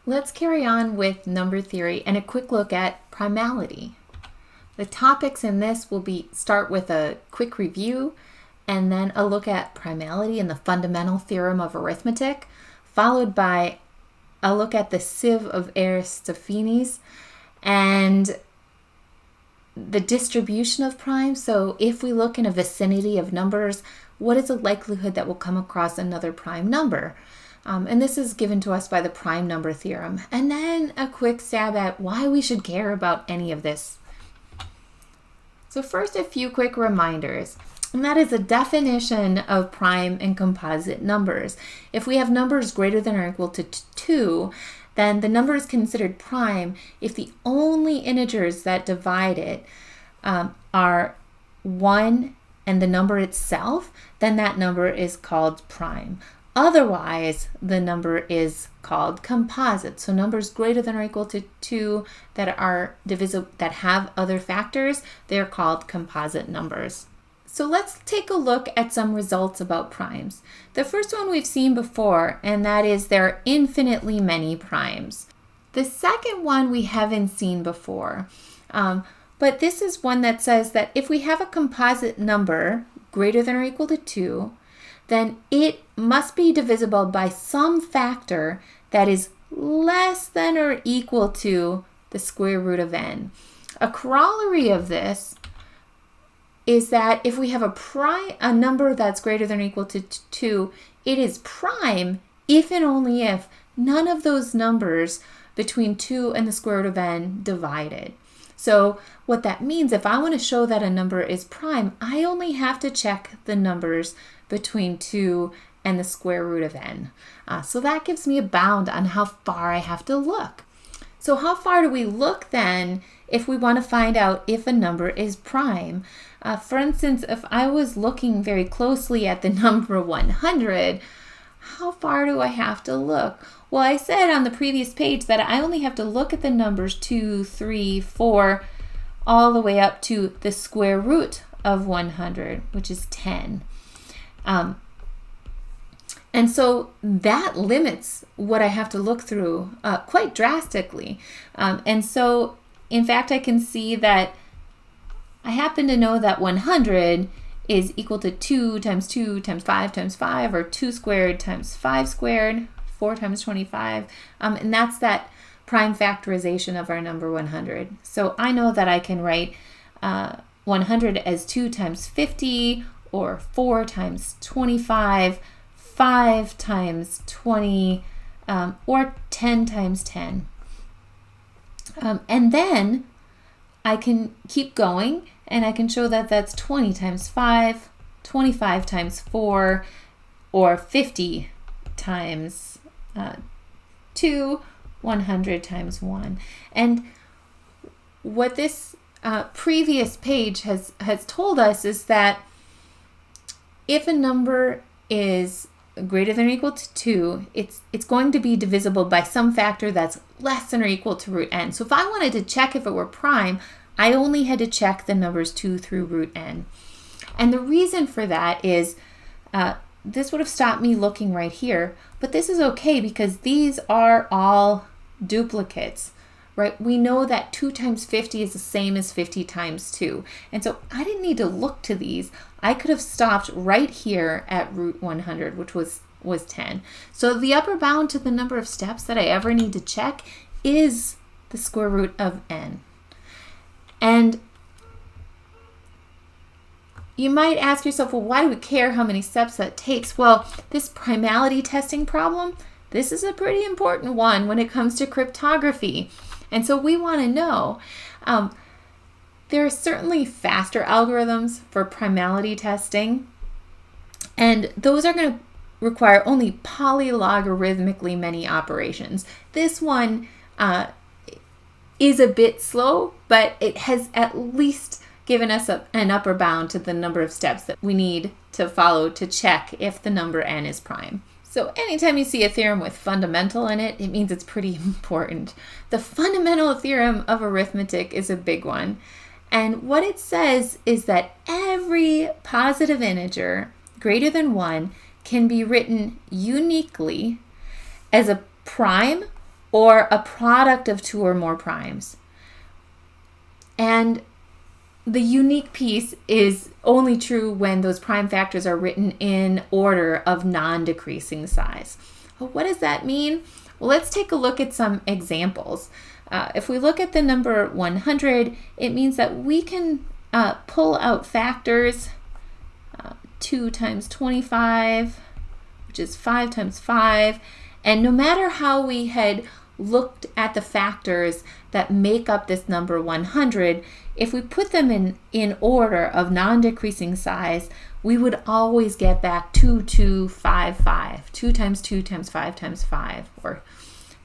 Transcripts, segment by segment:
Let's carry on with number theory and a quick look at primality. The topics in this will start with a quick review and then a look at primality and the fundamental theorem of arithmetic, followed by a look at the Sieve of Erastosthenes and the distribution of primes. So if we look in a vicinity of numbers, what is the likelihood that we'll come across another prime number? And this is given to us by the prime number theorem. And then a quick stab at why we should care about any of this. So first, a few quick reminders. And that is a definition of prime and composite numbers. If we have numbers greater than or equal to 2, then the number is considered prime if the only integers that divide it are 1 and the number itself, then that number is called prime. Otherwise, the number is called composite. So numbers greater than or equal to 2 that are divisible, that have other factors, they're called composite numbers. So let's take a look at some results about primes. The first one we've seen before, and that is there are infinitely many primes. The second one we haven't seen before, but this is one that says that if we have a composite number greater than or equal to 2, then it must be divisible by some factor that is less than or equal to the square root of n. A corollary of this is that if we have a number that's greater than or equal to 2, it is prime if and only if none of those numbers between 2 and the square root of n divided. So what that means, if I want to show that a number is prime, I only have to check the numbers between 2 and the square root of n. So that gives me a bound on how far I have to look. So how far do we look then if we want to find out if a number is prime? For instance, if I was looking very closely at the number 100, how far do I have to look? Well, I said on the previous page that I only have to look at the numbers 2, 3, 4, all the way up to the square root of 100, which is 10. And so that limits what I have to look through quite drastically. And so, in fact, I can see that I happen to know that 100 is equal to 2 times 2 times 5 times 5, or 2 squared times 5 squared, 4 times 25. And that's that prime factorization of our number 100. So I know that I can write 100 as 2 times 50, or 4 times 25, 5 times 20, or 10 times 10. And then I can keep going, and I can show that that's 20 times 5, 25 times 4, or 50 times 2, 100 times 1. And what this previous page has told us is that if a number is greater than or equal to 2, it's going to be divisible by some factor that's less than or equal to root n. So if I wanted to check if it were prime, I only had to check the numbers 2 through root n. And the reason for that is this would have stopped me looking right here, but this is okay because these are all duplicates, right? We know that 2 times 50 is the same as 50 times 2. And so I didn't need to look to these. I could have stopped right here at root 100, which was 10. So the upper bound to the number of steps that I ever need to check is the square root of n. And you might ask yourself, well, why do we care how many steps that takes? Well, this primality testing problem, this is a pretty important one when it comes to cryptography. And so we want to know, there are certainly faster algorithms for primality testing, and those are going to require only polylogarithmically many operations. This one is a bit slow, but it has at least given us an upper bound to the number of steps that we need to follow to check if the number n is prime. So anytime you see a theorem with fundamental in it, it means it's pretty important. The fundamental theorem of arithmetic is a big one. And what it says is that every positive integer greater than 1 can be written uniquely as a prime or a product of two or more primes. And the unique piece is only true when those prime factors are written in order of non-decreasing size. Well, what does that mean? Well, let's take a look at some examples. If we look at the number 100, it means that we can pull out factors 2 times 25, which is 5 times 5. And no matter how we had looked at the factors that make up this number 100, if we put them in order of non-decreasing size, we would always get back 2255. 2 times 2 times 5 times 5, or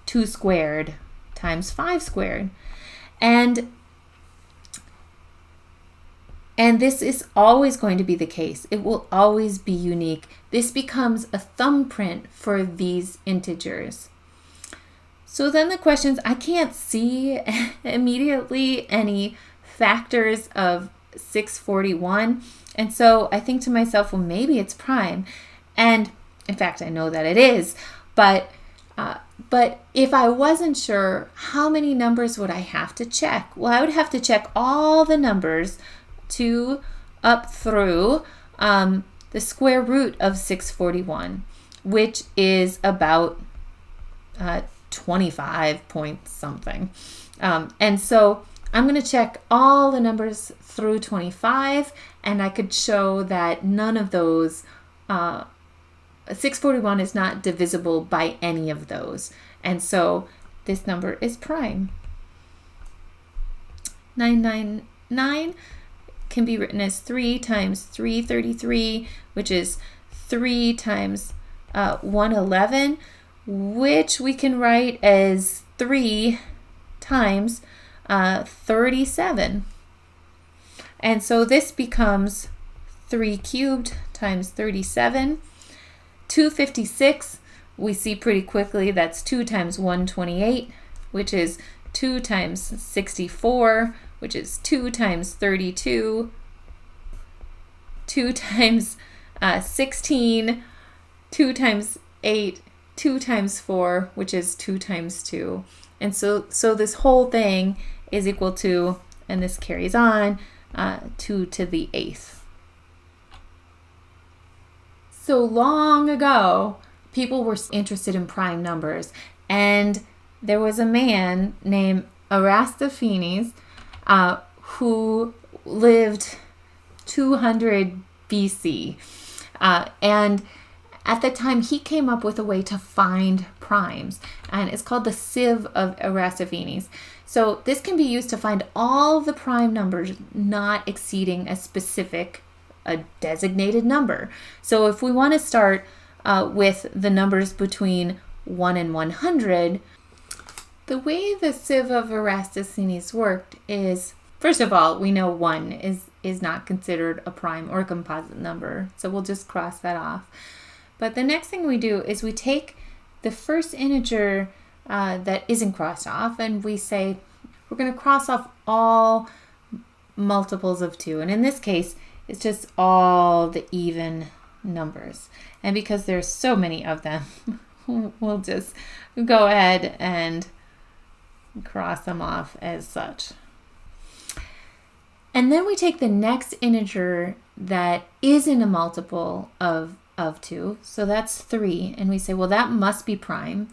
2 squared times 5 squared. And this is always going to be the case. It will always be unique. This becomes a thumbprint for these integers. So then the questions, I can't see immediately any factors of 641. And so I think to myself, well, maybe it's prime. And in fact, I know that it is. But if I wasn't sure, how many numbers would I have to check? Well, I would have to check all the numbers to up through the square root of 641, which is about 25 point something. And so I'm going to check all the numbers through 25, and I could show that none of those, 641 is not divisible by any of those. And so this number is prime. 999 can be written as 3 times 333, which is 3 times 111, which we can write as 3 times 37. And so this becomes 3 cubed times 37. 256, we see pretty quickly that's 2 times 128, which is 2 times 64, which is 2 times 32, 2 times 16, 2 times 8, 2 times 4, which is 2 times 2. And so this whole thing is equal to, and this carries on, 2 to the 8th. So long ago, people were interested in prime numbers, and there was a man named Erastosthenes who lived 200 BC. And at the time, he came up with a way to find primes, and it's called the Sieve of Erastosthenes. So this can be used to find all the prime numbers not exceeding a designated number. So if we want to start with the numbers between 1 and 100, the way the Sieve of Erastosthenes worked is, first of all, we know 1 is not considered a prime or a composite number, so we'll just cross that off. But the next thing we do is we take the first integer that isn't crossed off, and we say we're going to cross off all multiples of 2. And in this case, it's just all the even numbers. And because there's so many of them, we'll just go ahead and cross them off as such. And then we take the next integer that isn't a multiple of 2, so that's 3, and we say, well, that must be prime.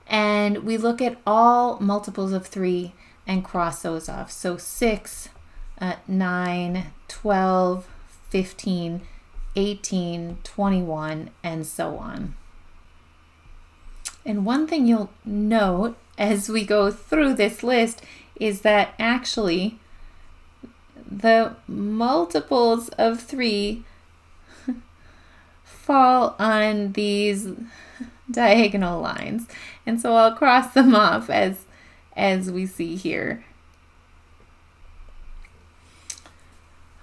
And we look at all multiples of 3 and cross those off. So 6, 9, 12, 15, 18, 21, and so on. And one thing you'll note as we go through this list is that actually the multiples of 3 fall on these diagonal lines. And so I'll cross them off as we see here.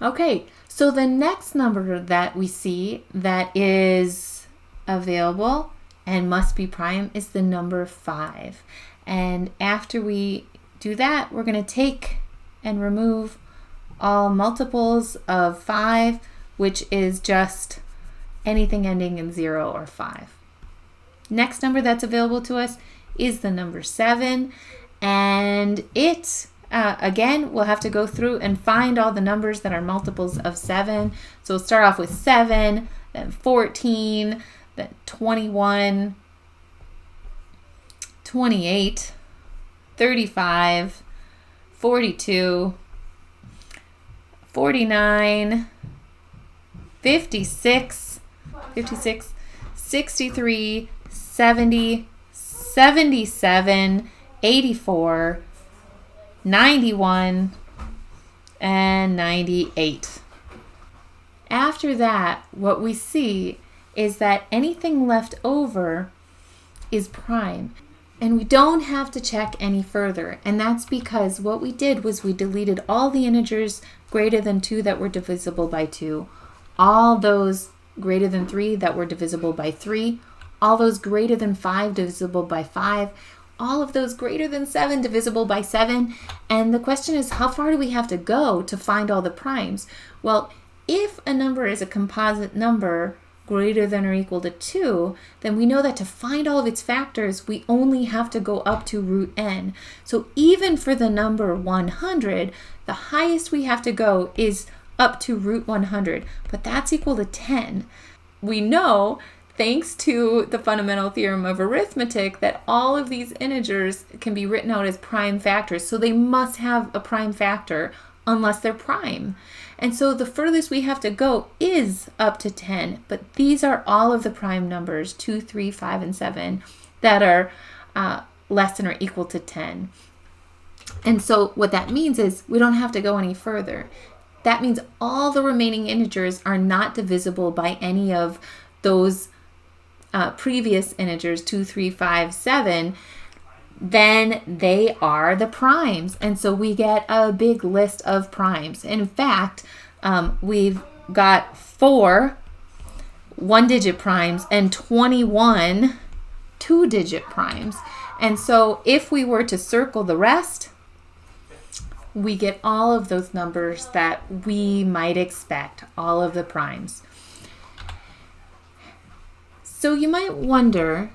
Okay, so the next number that we see that is available and must be prime is the number 5. And after we do that, we're going to take and remove all multiples of 5, which is just anything ending in 0 or 5. Next number that's available to us is the number 7. And it, again, we'll have to go through and find all the numbers that are multiples of 7. So we'll start off with 7, then 14, then 21, 28, 35, 42, 49, 56, 63, 70, 77, 84, 91, and 98. After that, what we see is that anything left over is prime. And we don't have to check any further. And that's because what we did was we deleted all the integers greater than 2 that were divisible by 2, all those greater than 3 that were divisible by 3, all those greater than 5 divisible by 5, all of those greater than 7 divisible by 7. And the question is, how far do we have to go to find all the primes? Well, if a number is a composite number greater than or equal to 2, then we know that to find all of its factors, we only have to go up to root n. So even for the number 100, the highest we have to go is up to root 100, but that's equal to 10. We know, thanks to the fundamental theorem of arithmetic, that all of these integers can be written out as prime factors, so they must have a prime factor unless they're prime. And so the furthest we have to go is up to 10, but these are all of the prime numbers, 2, 3, 5, and 7, that are less than or equal to 10. And so what that means is we don't have to go any further. That means all the remaining integers are not divisible by any of those previous integers, 2, 3, 5, 7, then they are the primes. And so we get a big list of primes. In fact, we've got 4 one-digit primes and 21 two-digit primes. And so if we were to circle the rest, we get all of those numbers that we might expect, all of the primes. So you might wonder,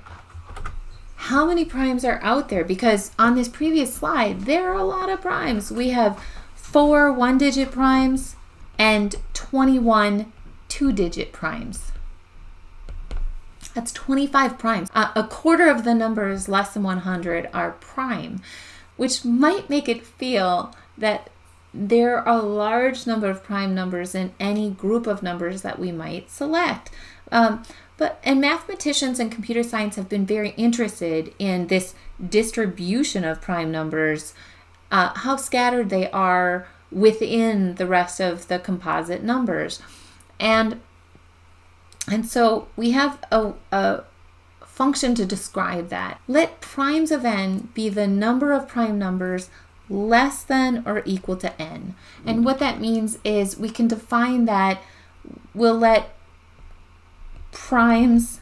how many primes are out there? Because on this previous slide, there are a lot of primes. We have 4 one-digit primes and 21 two-digit primes. That's 25 primes. A quarter of the numbers less than 100 are prime, which might make it feel that there are a large number of prime numbers in any group of numbers that we might select. And mathematicians and computer science have been very interested in this distribution of prime numbers, how scattered they are within the rest of the composite numbers. And so we have a function to describe that. Let primes of n be the number of prime numbers less than or equal to n. And what that means is we can define that we'll let primes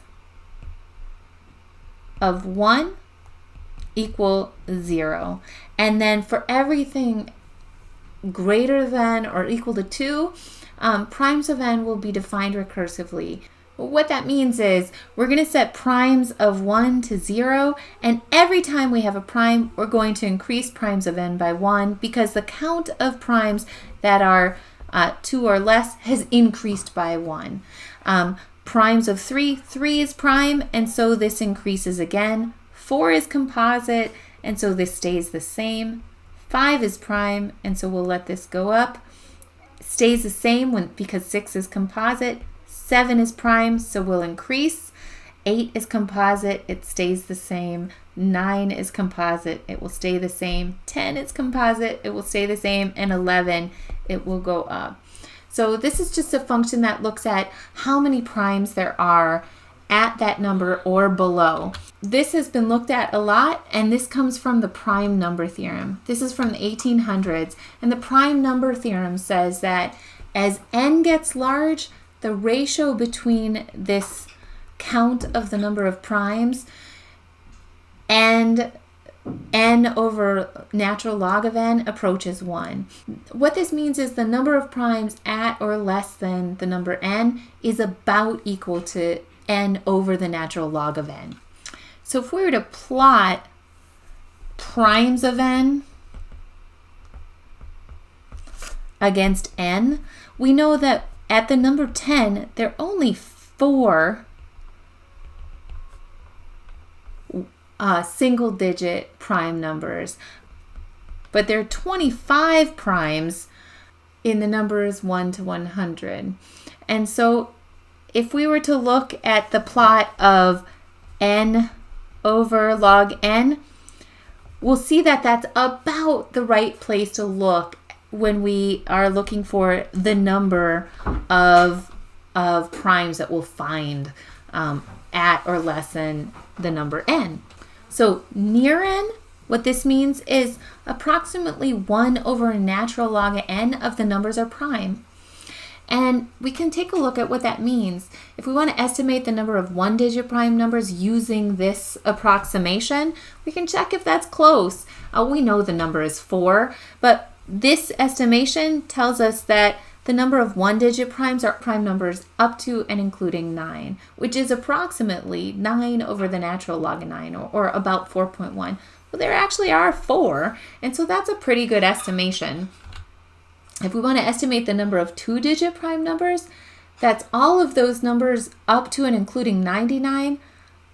of 1 equal 0. And then for everything greater than or equal to 2, primes of n will be defined recursively. What that means is we're going to set primes of 1 to 0, and every time we have a prime, we're going to increase primes of n by 1 because the count of primes that are 2 or less has increased by 1. Primes of 3 is prime, and so this increases again. 4 is composite, and so this stays the same. 5 is prime, and so we'll let this go up. Stays the same because 6 is composite. 7 is prime, so we'll increase. 8 is composite, it stays the same. 9 is composite, it will stay the same. 10 is composite, it will stay the same. And 11, it will go up. So this is just a function that looks at how many primes there are at that number or below. This has been looked at a lot, and this comes from the prime number theorem. This is from the 1800s, and the prime number theorem says that as n gets large, the ratio between this count of the number of primes and n over natural log of n approaches 1. What this means is the number of primes at or less than the number n is about equal to n over the natural log of n. So if we were to plot primes of n against n, we know that at the number 10, there are only 4 single-digit prime numbers, but there are 25 primes in the numbers 1 to 100. And so if we were to look at the plot of n over log n, we'll see that that's about the right place to look when we are looking for the number of primes that we'll find at or less than the number n. So near n, what this means is approximately 1 over natural log n of the numbers are prime. And we can take a look at what that means. If we want to estimate the number of one-digit prime numbers using this approximation, we can check if that's close. We know the number is 4, but this estimation tells us that the number of one-digit primes are prime numbers up to and including 9, which is approximately 9 over the natural log of 9, or about 4.1. Well, there actually are 4, and so that's a pretty good estimation. If we want to estimate the number of two-digit prime numbers, that's all of those numbers up to and including 99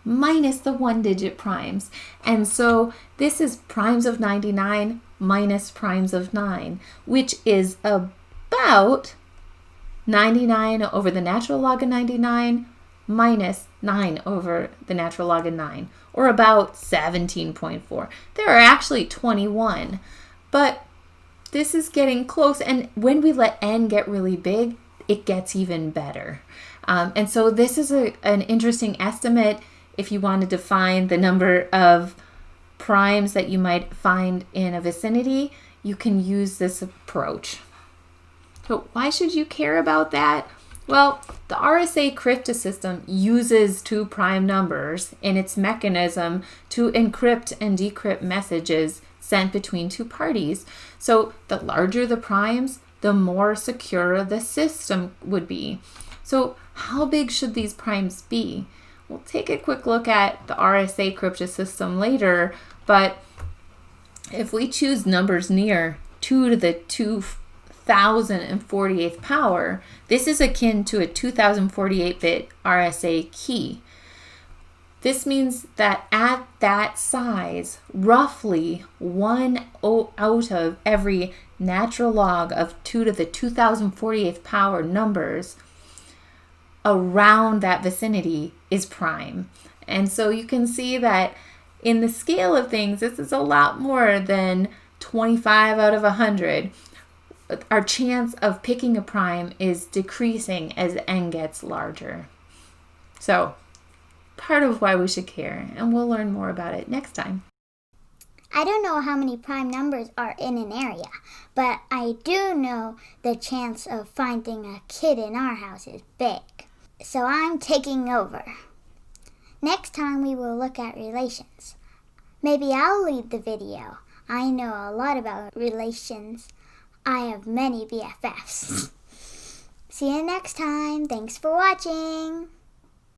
minus the one-digit primes. And so this is primes of 99 minus primes of 9, which is about 99 over the natural log of 99 minus 9 over the natural log of 9, or about 17.4. There are actually 21, but this is getting close, and when we let n get really big, it gets even better. And so this is an interesting estimate if you wanted to find the number of primes that you might find in a vicinity. You can use this approach. So why should you care about that? Well, the RSA cryptosystem uses 2 prime numbers in its mechanism to encrypt and decrypt messages sent between 2 parties. So the larger the primes, the more secure the system would be. So how big should these primes be? We'll take a quick look at the RSA cryptosystem later, but if we choose numbers near 2 to the 2048th power, this is akin to a 2048-bit RSA key. This means that at that size, roughly 1 out of every natural log of 2 to the 2048th power numbers around that vicinity is prime. And so you can see that in the scale of things, this is a lot more than 25 out of 100. Our chance of picking a prime is decreasing as n gets larger. So part of why we should care, and we'll learn more about it next time. I don't know how many prime numbers are in an area, but I do know the chance of finding a kid in our house is big. So I'm taking over. Next time we will look at relations. Maybe I'll lead the video. I know a lot about relations. I have many BFFs. See you next time. Thanks for watching.